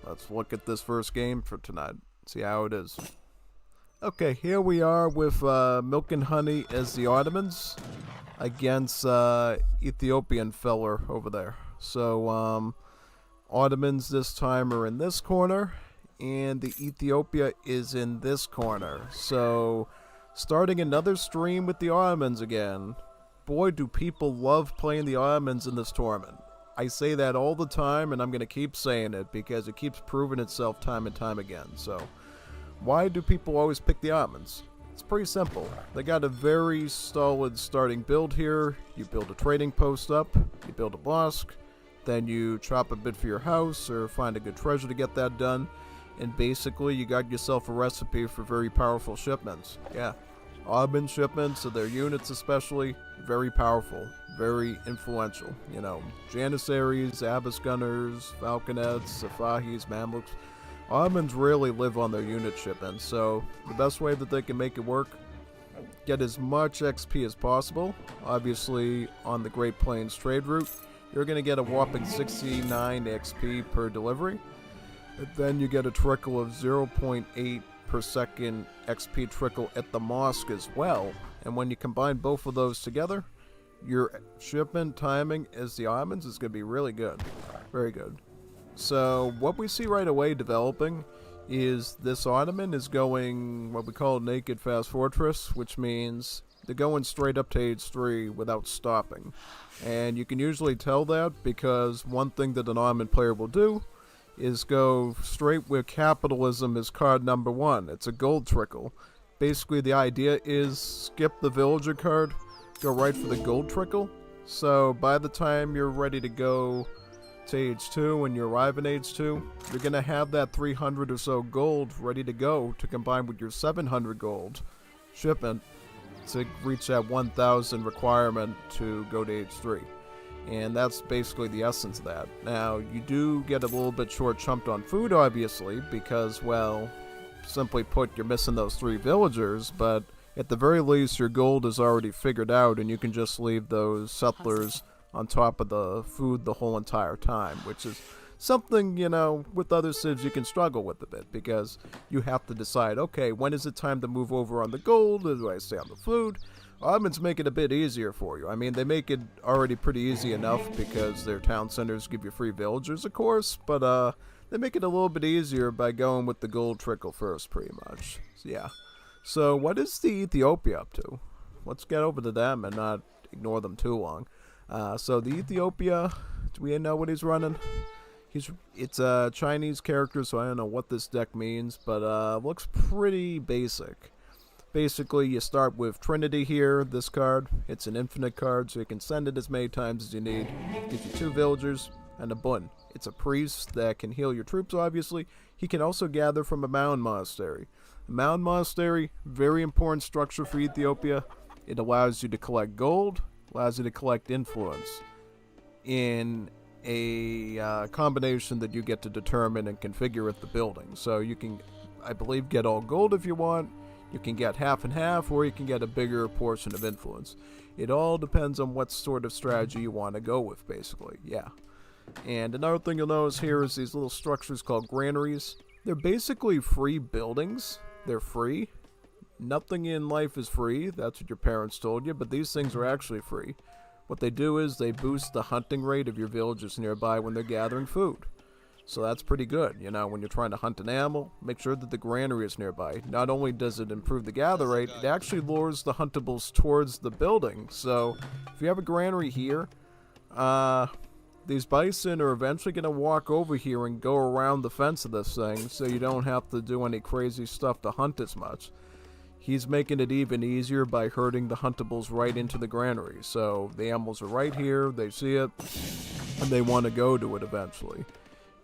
let's look at this first game for tonight. See how it is. Okay, here we are with Milk and Honey as the Ottomans against Ethiopian feller over there. So Ottomans this time are in this corner, and the Ethiopia is in this corner. So starting another stream with the Ottomans again. Boy, do people love playing the Ottomans in this tournament. I say that all the time, and I'm going to keep saying it because it keeps proving itself time and time again. So why do people always pick the Ottomans? It's pretty simple. They got a very solid starting build here. You build a trading post up, you build a mosque, then you chop a bit for your house or find a good treasure to get that done, and basically you got yourself a recipe for very powerful shipments. Yeah, Ottoman shipments, of their units especially, very powerful, very influential. You know, Janissaries, Abbas gunners, Falconets, Safahis, Mamluks. Ottomans rarely live on their unit shipments, so the best way that they can make it work, get as much XP as possible. Obviously, on the Great Plains trade route, you're going to get a whopping 69 XP per delivery. And then you get a trickle of 0.8 per second XP trickle at the mosque as well. And when you combine both of those together, your shipment timing as the Ottomans is going to be really good. Very good. So what we see right away developing is this Ottoman is going what we call naked fast fortress, which means they're going straight up to age 3 without stopping. And you can usually tell that because one thing that an Ottoman player will do is go straight where capitalism is card number 1. It's a gold trickle. Basically the idea is skip the villager card, go right for the gold trickle. So by the time you're ready to go to age 2 and you arrive in age 2, you're going to have that 300 or so gold ready to go to combine with your 700 gold shipment to reach that 1,000 requirement to go to age 3. And that's basically the essence of that. Now, you do get a little bit short-chumped on food, obviously, because, well, simply put, you're missing those 3 villagers, but at the very least, your gold is already figured out, and you can just leave those settlers on top of the food the whole entire time, which is something, you know, with other civs you can struggle with a bit, because you have to decide, okay, when is it time to move over on the gold, or do I stay on the food? Ottomans make it a bit easier for you. I mean, they make it already pretty easy enough because their town centers give you free villagers, of course, but they make it a little bit easier by going with the gold trickle first, pretty much. So, yeah. So, what is the Ethiopia up to? Let's get over to them and not ignore them too long. So, the Ethiopia, do we know what he's running? It's a Chinese character, so I don't know what this deck means, but looks pretty basic. Basically, you start with Trinity here, this card. It's an infinite card, so you can send it as many times as you need. Gives you 2 villagers and a bun. It's a priest that can heal your troops, obviously. He can also gather from a mound monastery. A mound monastery, very important structure for Ethiopia. It allows you to collect gold, allows you to collect influence in a combination that you get to determine and configure at the building. So you can, I believe, get all gold if you want. You can get half and half, or you can get a bigger portion of influence. It all depends on what sort of strategy you want to go with, basically. Yeah. And another thing you'll notice here is these little structures called granaries. They're basically free buildings. They're free. Nothing in life is free. That's what your parents told you, but these things are actually free. What they do is they boost the hunting rate of your villagers nearby when they're gathering food. So that's pretty good. You know, when you're trying to hunt an animal, make sure that the granary is nearby. Not only does it improve the gather rate, it actually lures the huntables towards the building. So if you have a granary here, these bison are eventually going to walk over here and go around the fence of this thing, so you don't have to do any crazy stuff to hunt as much. He's making it even easier by herding the huntables right into the granary. So the animals are right here, they see it, and they want to go to it eventually.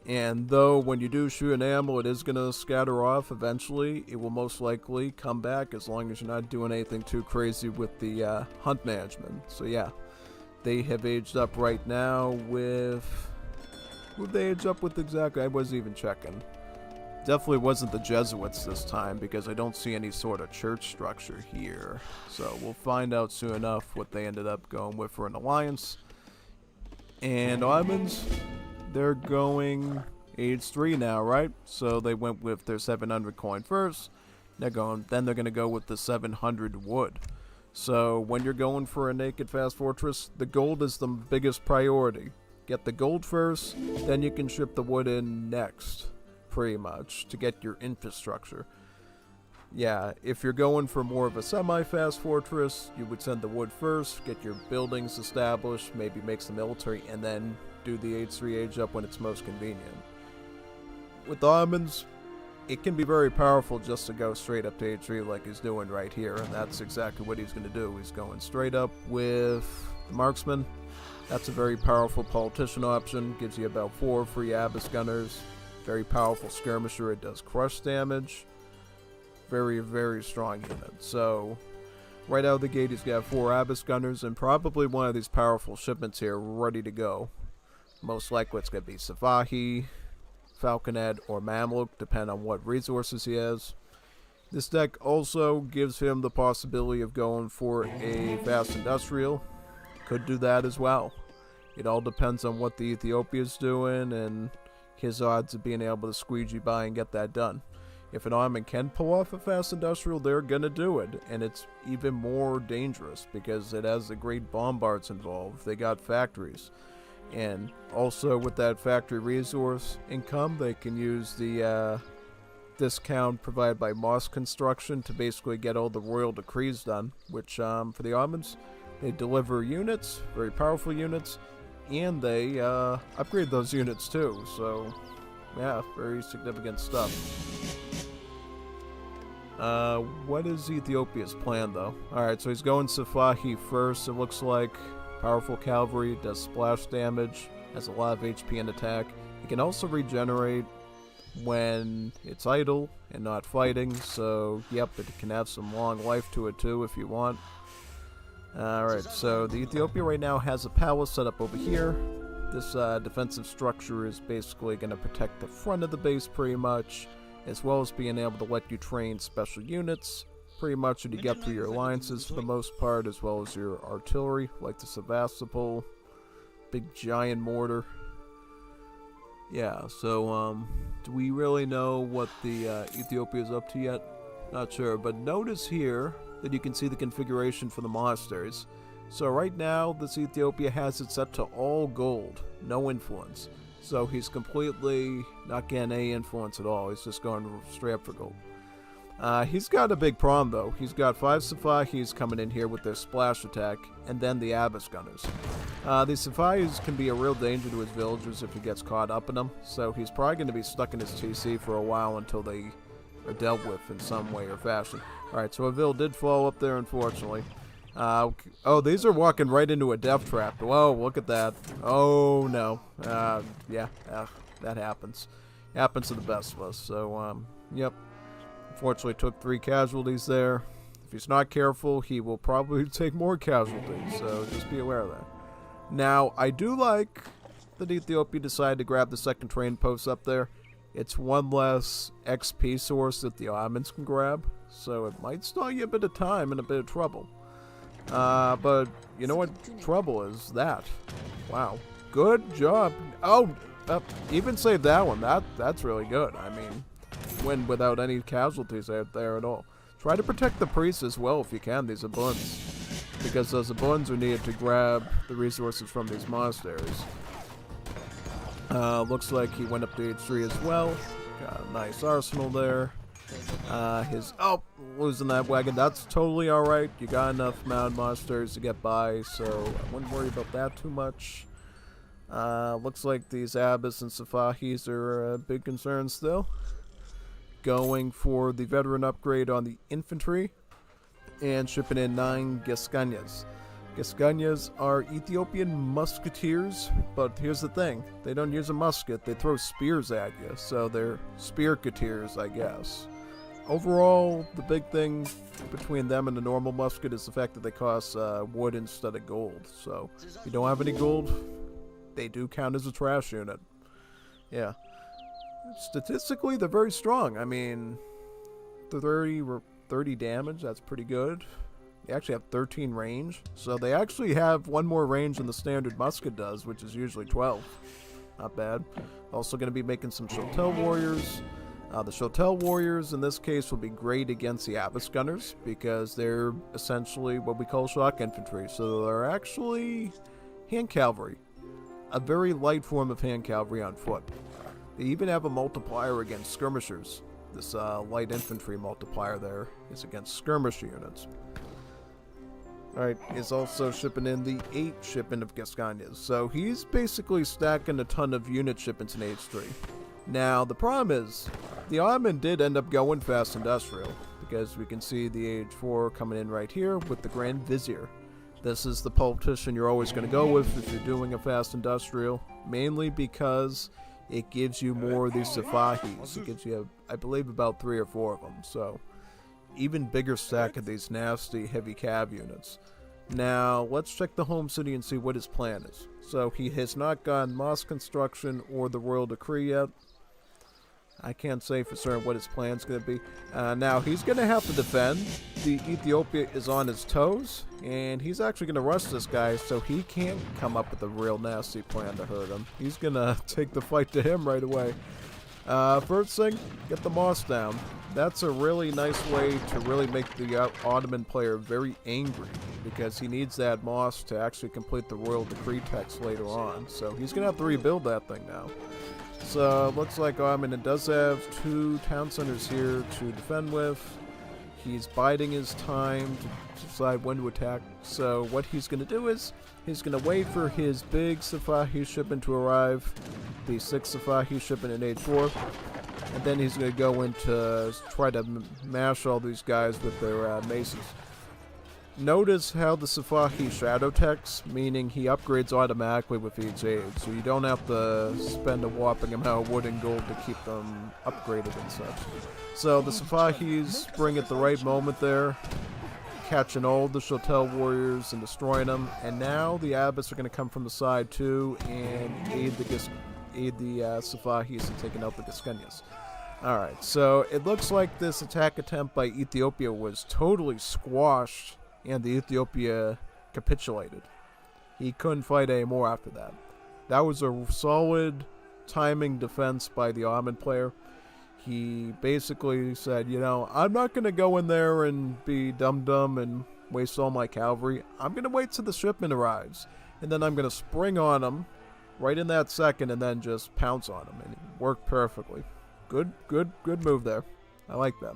And though when you do shoot an animal, it is going to scatter off eventually, it will most likely come back as long as you're not doing anything too crazy with the hunt management. So yeah, they have aged up right now with... Who'd they age up with exactly? I wasn't even checking. Definitely wasn't the Jesuits this time, because I don't see any sort of church structure here. So we'll find out soon enough what they ended up going with for an alliance. And Ottomans, they're going age 3 now, right? So they went with their 700 coin first. Then they're going to go with the 700 wood. So when you're going for a naked fast fortress, the gold is the biggest priority. Get the gold first, then you can ship the wood in next, pretty much, to get your infrastructure. Yeah, if you're going for more of a semi-fast fortress, you would send the wood first, get your buildings established, maybe make some military, and then do the age 3 age up when it's most convenient. With Ottomans, it can be very powerful just to go straight up to age 3 like he's doing right here, and that's exactly what he's going to do. He's going straight up with the marksman. That's a very powerful politician option, gives you about 4 free Abyss gunners. Very powerful skirmisher, it does crush damage. Very, very strong unit. So, right out of the gate, he's got 4 Abyss gunners and probably one of these powerful shipments here ready to go. Most likely it's going to be Savahi, Falconet, or Mamluk, depending on what resources he has. This deck also gives him the possibility of going for a fast industrial. Could do that as well. It all depends on what the Ethiopia's doing and his odds of being able to squeegee by and get that done. If an Ottoman can pull off a fast industrial, they're going to do it. And it's even more dangerous because it has the great bombards involved. They got factories. And also with that factory resource income, they can use the discount provided by mosque construction to basically get all the royal decrees done. Which for the Ottomans, they deliver units, very powerful units, and they upgrade those units too. So yeah, very significant stuff. What is Ethiopia's plan, though? Alright, so he's going Safahi first, it looks like. Powerful cavalry, does splash damage, has a lot of HP and attack. He can also regenerate when it's idle and not fighting, so yep, it can have some long life to it too if you want. Alright, so the Ethiopia right now has a palace set up over here. This defensive structure is basically going to protect the front of the base pretty much, as well as being able to let you train special units, pretty much when you get through your alliances for the most part, as well as your artillery, like the Sevastopol, big giant mortar. Yeah, so, do we really know what the Ethiopia is up to yet? Not sure, but notice here that you can see the configuration for the monasteries. So right now, this Ethiopia has it set to all gold, no influence. So he's completely not getting any influence at all. He's just going straight up for gold. He's got a big problem, though. He's got 5 Safahis coming in here with their splash attack, and then the Abyss gunners. These Safahis can be a real danger to his villagers if he gets caught up in them, so he's probably going to be stuck in his TC for a while until they are dealt with in some way or fashion. Alright, so a vill did fall up there, unfortunately. Oh, these are walking right into a death trap. Whoa, look at that. Oh, no. Yeah, that happens. Happens to the best of us. So, yep. Unfortunately, took 3 casualties there. If he's not careful, he will probably take more casualties. So, just be aware of that. Now, I do like that Ethiopia decided to grab the second train post up there. It's one less XP source that the Ottomans can grab. So, it might stall you a bit of time and a bit of trouble. But you know what trouble is? That. Wow. Good job. Oh, even save that one. That's really good. I mean, win without any casualties out there at all. Try to protect the priests as well if you can, these Abuns. Because those Abuns are needed to grab the resources from these monasteries. Looks like he went up to H3 as well. Got a nice arsenal there. Losing that wagon. That's totally alright. You got enough mounted monsters to get by, so I wouldn't worry about that too much. Looks like these Abyss and Safahis are a big concern still. Going for the veteran upgrade on the infantry and shipping in 9 Gascanyas. Gascanyas are Ethiopian musketeers, but here's the thing. They don't use a musket, they throw spears at you, so they're spearketeers, I guess. Overall, the big thing between them and the normal musket is the fact that they cost wood instead of gold. So, if you don't have any gold, they do count as a trash unit. Yeah. Statistically, they're very strong. I mean, 30 damage, that's pretty good. They actually have 13 range. So they actually have one more range than the standard musket does, which is usually 12. Not bad. Also going to be making some Shotel Warriors. The Shotel Warriors in this case will be great against the Abyss Gunners because they're essentially what we call shock infantry. So they're actually hand cavalry. A very light form of hand cavalry on foot. They even have a multiplier against skirmishers. This light infantry multiplier there is against skirmish units. Alright, he's also shipping in the 8 shipment of Gasconias. So he's basically stacking a ton of unit shipments in Age 3. Now, the problem is, the Ottoman did end up going fast industrial, because we can see the Age 4 coming in right here with the Grand Vizier. This is the politician you're always going to go with if you're doing a fast industrial, mainly because it gives you more of these Safahis. It gives you, I believe, about 3 or 4 of them, so even bigger stack of these nasty heavy cav units. Now, let's check the home city and see what his plan is. So, he has not gotten mosque construction or the royal decree yet. I can't say for certain what his plan's going to be. Now, he's going to have to defend. The Ethiopia is on his toes, and he's actually going to rush this guy, so he can't come up with a real nasty plan to hurt him. He's going to take the fight to him right away. First thing, get the mosque down. That's a really nice way to really make the Ottoman player very angry, because he needs that mosque to actually complete the royal decree text later on. So he's going to have to rebuild that thing now. So looks like Ottoman does have 2 town centers here to defend with. He's biding his time to decide when to attack. So what he's going to do is he's going to wait for his big Safahi shipment to arrive, the 6th Safahi shipment in Age 4, and then he's going to go in to try to mash all these guys with their maces. Notice how the Safahi shadow text, meaning he upgrades automatically with each age, so you don't have to spend a whopping amount of wood and gold to keep them upgraded and such. So the Safahis spring at the right moment there, catching all the Shotel Warriors and destroying them, and now the Abbas are going to come from the side too and aid the Safahis in taking out the Gasconias. Alright, so it looks like this attack attempt by Ethiopia was totally squashed, and the Ethiopia capitulated. He couldn't fight anymore after that. That was a solid timing defense by the Ottoman player. He basically said, you know, I'm not going to go in there and be dumb and waste all my cavalry. I'm going to wait till the shipment arrives, and then I'm going to spring on him right in that second and then just pounce on him, and it worked perfectly. Good move there. I like that.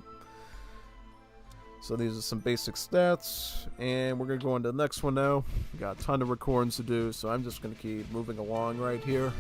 So these are some basic stats, and we're going to go on to the next one now. We got a ton of recordings to do, so I'm just going to keep moving along right here.